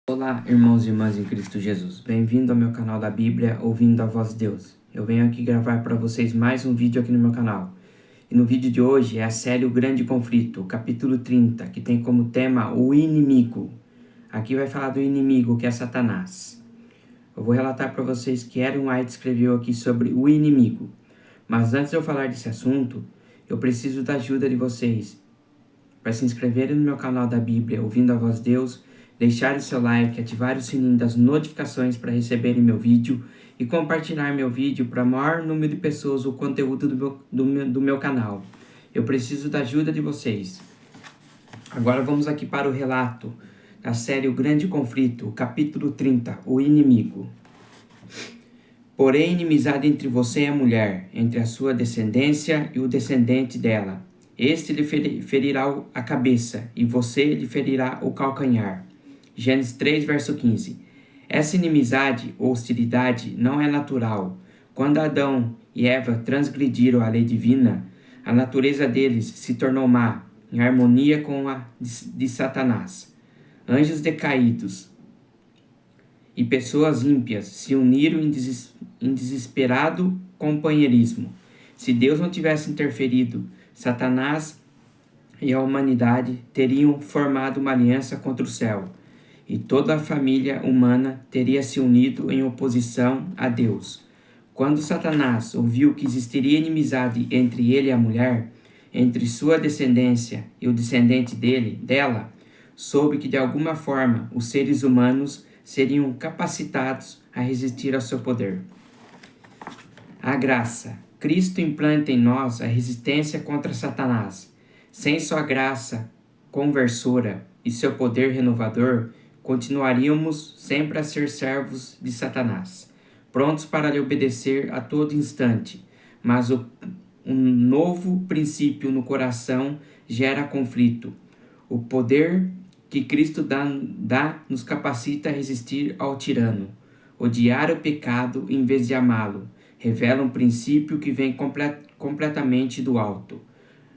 Olá, irmãos e irmãs em Cristo Jesus. Bem-vindo ao meu canal da Bíblia, ouvindo a voz de Deus. Eu venho aqui gravar para vocês mais um vídeo aqui no meu canal. E no vídeo de hoje é a série O Grande Conflito, capítulo 30, que tem como tema o inimigo. Aqui vai falar do inimigo, que é Satanás. Eu vou relatar para vocês que Ellen White escreveu aqui sobre o inimigo. Mas antes de eu falar desse assunto, eu preciso da ajuda de vocês para se inscreverem no meu canal da Bíblia, ouvindo a voz de Deus, deixarem seu like, ativar o sininho das notificações para receberem meu vídeo e compartilhar meu vídeo para o maior número de pessoas o conteúdo do meu canal. Eu preciso da ajuda de vocês. Agora vamos aqui para o relato da série O Grande Conflito, capítulo 30, O Inimigo. Porém, inimizade entre você e a mulher, entre a sua descendência e o descendente dela. Este lhe ferirá a cabeça, e você lhe ferirá o calcanhar. Gênesis 3, verso 15. Essa inimizade ou hostilidade não é natural. Quando Adão e Eva transgrediram a lei divina, a natureza deles se tornou má, em harmonia com a de Satanás. Anjos decaídos e pessoas ímpias se uniram em desesperado companheirismo. Se Deus não tivesse interferido, Satanás e a humanidade teriam formado uma aliança contra o céu, e toda a família humana teria se unido em oposição a Deus. Quando Satanás ouviu que existiria inimizade entre ele e a mulher, entre sua descendência e o descendente dela, soube que de alguma forma os seres humanos seriam capacitados a resistir ao seu poder. A graça. Cristo implanta em nós a resistência contra Satanás. Sem sua graça conversora e seu poder renovador, continuaríamos sempre a ser servos de Satanás, prontos para lhe obedecer a todo instante. Mas um novo princípio no coração gera conflito. O poder que Cristo dá nos capacita a resistir ao tirano. Odiar o pecado em vez de amá-lo revela um princípio que vem completamente do alto.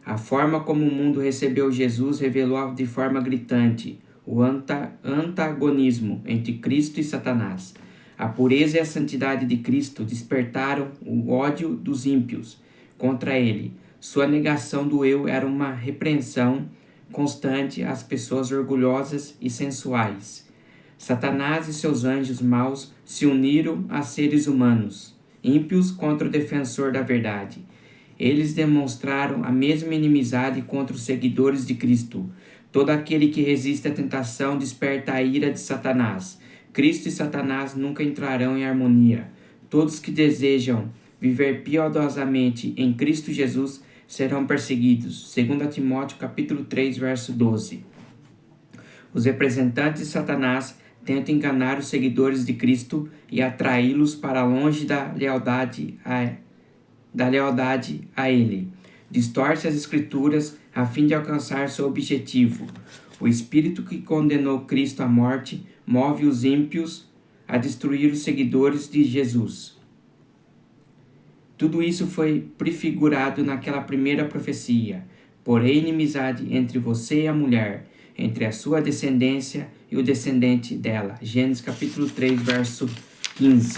A forma como o mundo recebeu Jesus revelou de forma gritante o antagonismo entre Cristo e Satanás. A pureza e a santidade de Cristo despertaram o ódio dos ímpios contra ele. Sua negação do eu era uma repreensão constante às pessoas orgulhosas e sensuais. Satanás e seus anjos maus se uniram a seres humanos, ímpios contra o defensor da verdade. Eles demonstraram a mesma inimizade contra os seguidores de Cristo. Todo aquele que resiste à tentação desperta a ira de Satanás. Cristo e Satanás nunca entrarão em harmonia. Todos que desejam viver piedosamente em Cristo Jesus serão perseguidos. 2 Timóteo capítulo 3, verso 12. Os representantes de Satanás tentam enganar os seguidores de Cristo e atraí-los para longe da lealdade a Ele. Distorce as Escrituras a fim de alcançar seu objetivo. O Espírito que condenou Cristo à morte move os ímpios a destruir os seguidores de Jesus. Tudo isso foi prefigurado naquela primeira profecia. Porém, inimizade entre você e a mulher, entre a sua descendência e o descendente dela. Gênesis capítulo 3, verso 15.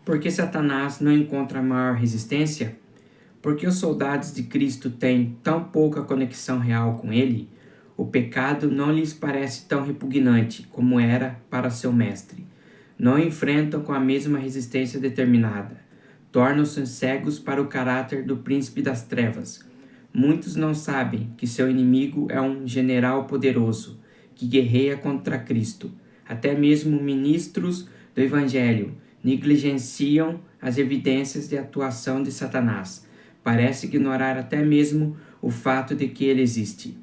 Por que Satanás não encontra maior resistência? Porque os soldados de Cristo têm tão pouca conexão real com ele, o pecado não lhes parece tão repugnante como era para seu mestre. Não enfrentam com a mesma resistência determinada. Tornam-se cegos para o caráter do príncipe das trevas. Muitos não sabem que seu inimigo é um general poderoso, que guerreia contra Cristo. Até mesmo ministros do Evangelho negligenciam as evidências de atuação de Satanás. Parece ignorar até mesmo o fato de que ele existe.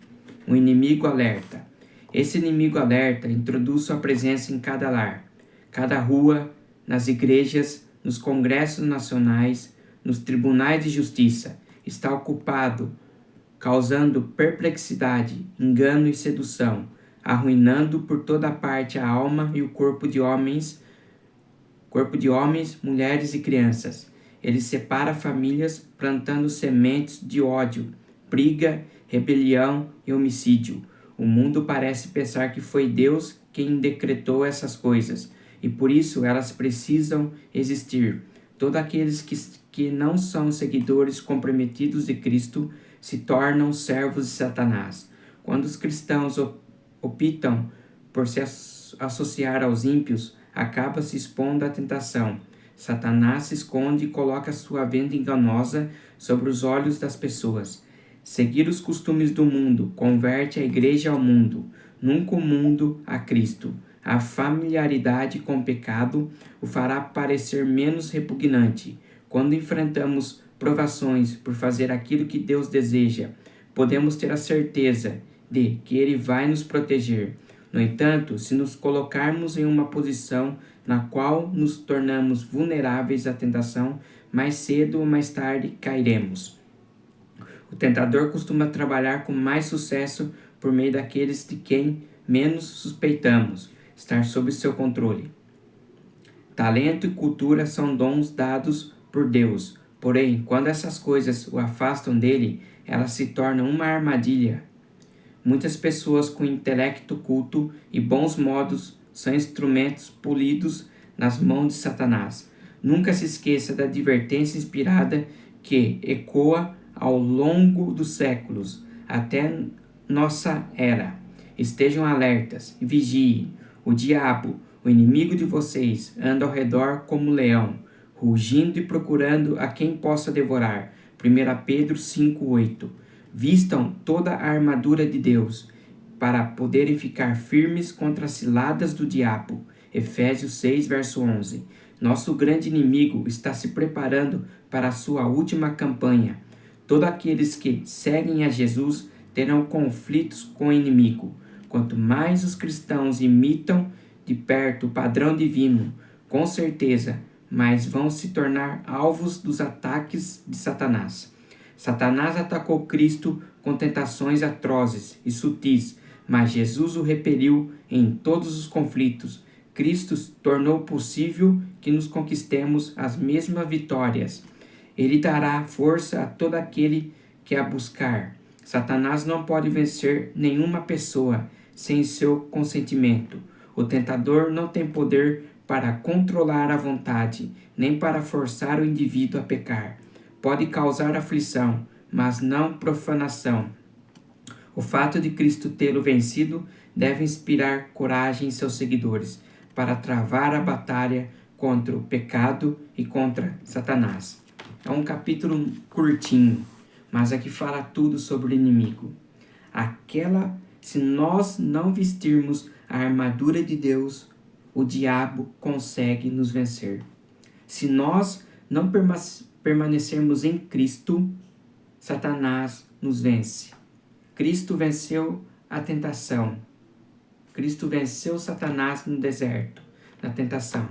Um inimigo alerta. Esse inimigo alerta introduz sua presença em cada lar, cada rua, nas igrejas, nos congressos nacionais, nos tribunais de justiça. Está ocupado, causando perplexidade, engano e sedução, arruinando por toda parte a alma e o corpo de homens, mulheres e crianças. Ele separa famílias, plantando sementes de ódio, briga, rebelião e homicídio. O mundo parece pensar que foi Deus quem decretou essas coisas, e por isso elas precisam existir. Todos aqueles que não são seguidores comprometidos de Cristo se tornam servos de Satanás. Quando os cristãos optam por se associar aos ímpios, acaba se expondo à tentação. Satanás se esconde e coloca sua venda enganosa sobre os olhos das pessoas. Seguir os costumes do mundo converte a igreja ao mundo, nunca o mundo a Cristo. A familiaridade com o pecado o fará parecer menos repugnante. Quando enfrentamos provações por fazer aquilo que Deus deseja, podemos ter a certeza de que Ele vai nos proteger. No entanto, se nos colocarmos em uma posição na qual nos tornamos vulneráveis à tentação, mais cedo ou mais tarde cairemos. O tentador costuma trabalhar com mais sucesso por meio daqueles de quem menos suspeitamos estar sob seu controle. Talento e cultura são dons dados por Deus, porém, quando essas coisas o afastam dele, elas se tornam uma armadilha. Muitas pessoas com intelecto culto e bons modos são instrumentos polidos nas mãos de Satanás. Nunca se esqueça da advertência inspirada que ecoa ao longo dos séculos até nossa era. Estejam alertas e vigiem. O diabo, o inimigo de vocês, anda ao redor como um leão, rugindo e procurando a quem possa devorar. 1 Pedro 5:8. Vistam toda a armadura de Deus para poderem ficar firmes contra as ciladas do diabo. Efésios 6, verso 11. Nosso grande inimigo está se preparando para a sua última campanha. Todos aqueles que seguem a Jesus terão conflitos com o inimigo. Quanto mais os cristãos imitam de perto o padrão divino, com certeza, mais vão se tornar alvos dos ataques de Satanás. Satanás atacou Cristo com tentações atrozes e sutis, mas Jesus o repeliu em todos os conflitos. Cristo tornou possível que nos conquistemos as mesmas vitórias. Ele dará força a todo aquele que a buscar. Satanás não pode vencer nenhuma pessoa sem seu consentimento. O tentador não tem poder para controlar a vontade, nem para forçar o indivíduo a pecar. Pode causar aflição, mas não profanação. O fato de Cristo tê-lo vencido deve inspirar coragem em seus seguidores para travar a batalha contra o pecado e contra Satanás. É um capítulo curtinho, mas aqui fala tudo sobre o inimigo. Se nós não vestirmos a armadura de Deus, o diabo consegue nos vencer. Se nós não permanecermos em Cristo, Satanás nos vence. Cristo venceu a tentação. Cristo venceu Satanás no deserto, na tentação.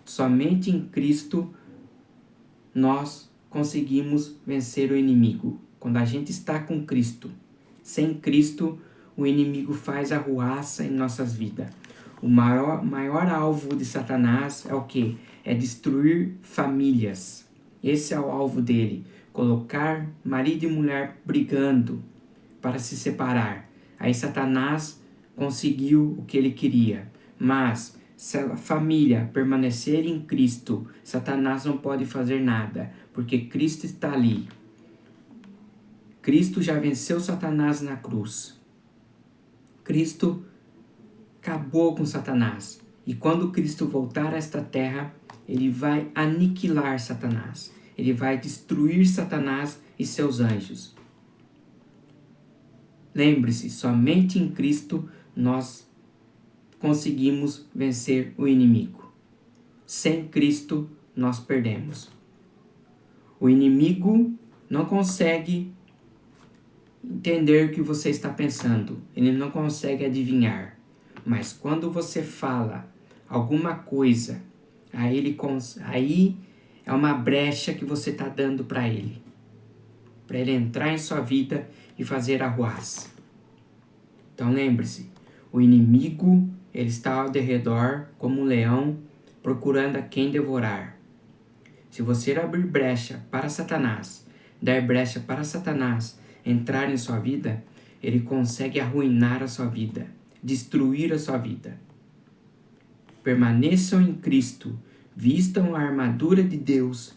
Somente em Cristo nós conseguimos vencer o inimigo. Quando a gente está com Cristo. Sem Cristo, o inimigo faz arruaça em nossas vidas. O maior alvo de Satanás é o quê? É destruir famílias. Esse é o alvo dele. Colocar marido e mulher brigando para se separar. Aí Satanás conseguiu o que ele queria. Mas se a família permanecer em Cristo, Satanás não pode fazer nada, porque Cristo está ali. Cristo já venceu Satanás na cruz. Cristo acabou com Satanás. E quando Cristo voltar a esta terra, ele vai aniquilar Satanás. Ele vai destruir Satanás e seus anjos. Lembre-se, somente em Cristo nós conseguimos vencer o inimigo. Sem Cristo nós perdemos. O inimigo não consegue entender o que você está pensando. Ele não consegue adivinhar. Mas quando você fala alguma coisa, aí é uma brecha que você está dando para ele entrar em sua vida e fazer arruaça. Então lembre-se, o inimigo ele está ao redor como um leão procurando a quem devorar. Se você abrir brecha para Satanás, dar brecha para Satanás entrar em sua vida, ele consegue arruinar a sua vida, destruir a sua vida. Permaneçam em Cristo, vistam a armadura de Deus,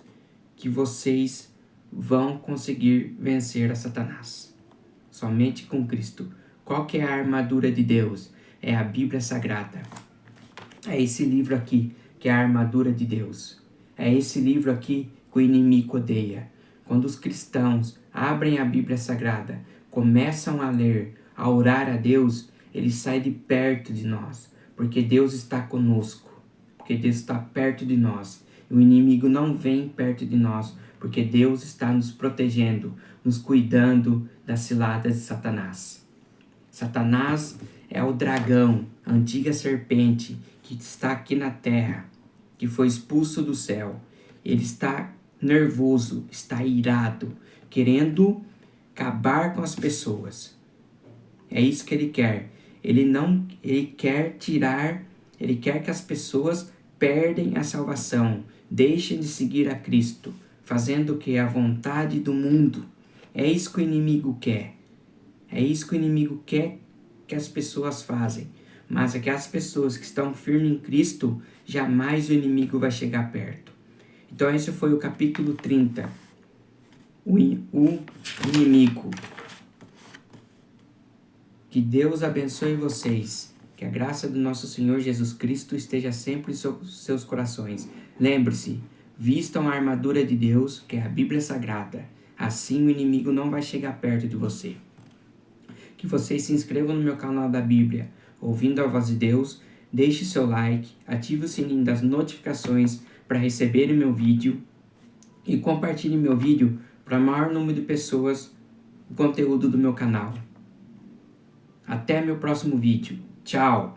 que vocês vão conseguir vencer a Satanás. Somente com Cristo. Qual que é a armadura de Deus? É a Bíblia Sagrada. É esse livro aqui que é a armadura de Deus. É esse livro aqui que o inimigo odeia. Quando os cristãos abrem a Bíblia Sagrada, começam a ler, a orar a Deus, ele sai de perto de nós, porque Deus está conosco, porque Deus está perto de nós. E o inimigo não vem perto de nós, porque Deus está nos protegendo, nos cuidando das ciladas de Satanás. Satanás é o dragão, a antiga serpente que está aqui na terra, que foi expulso do céu. Ele está nervoso, está irado, querendo acabar com as pessoas. É isso que ele quer. Ele quer que as pessoas perdem a salvação, deixem de seguir a Cristo, fazendo o que? A vontade do mundo. É isso que o inimigo quer. É isso que o inimigo quer que as pessoas fazem. Mas é que as pessoas que estão firmes em Cristo, jamais o inimigo vai chegar perto. Então esse foi o capítulo 30. O inimigo. Que Deus abençoe vocês. Que a graça do nosso Senhor Jesus Cristo esteja sempre em seus corações. Lembre-se, vistam a armadura de Deus, que é a Bíblia Sagrada. Assim o inimigo não vai chegar perto de você. Que vocês se inscrevam no meu canal da Bíblia, ouvindo a voz de Deus. Deixe seu like, ative o sininho das notificações para receber o meu vídeo. E compartilhe meu vídeo para o maior número de pessoas o conteúdo do meu canal. Até meu próximo vídeo. Tchau!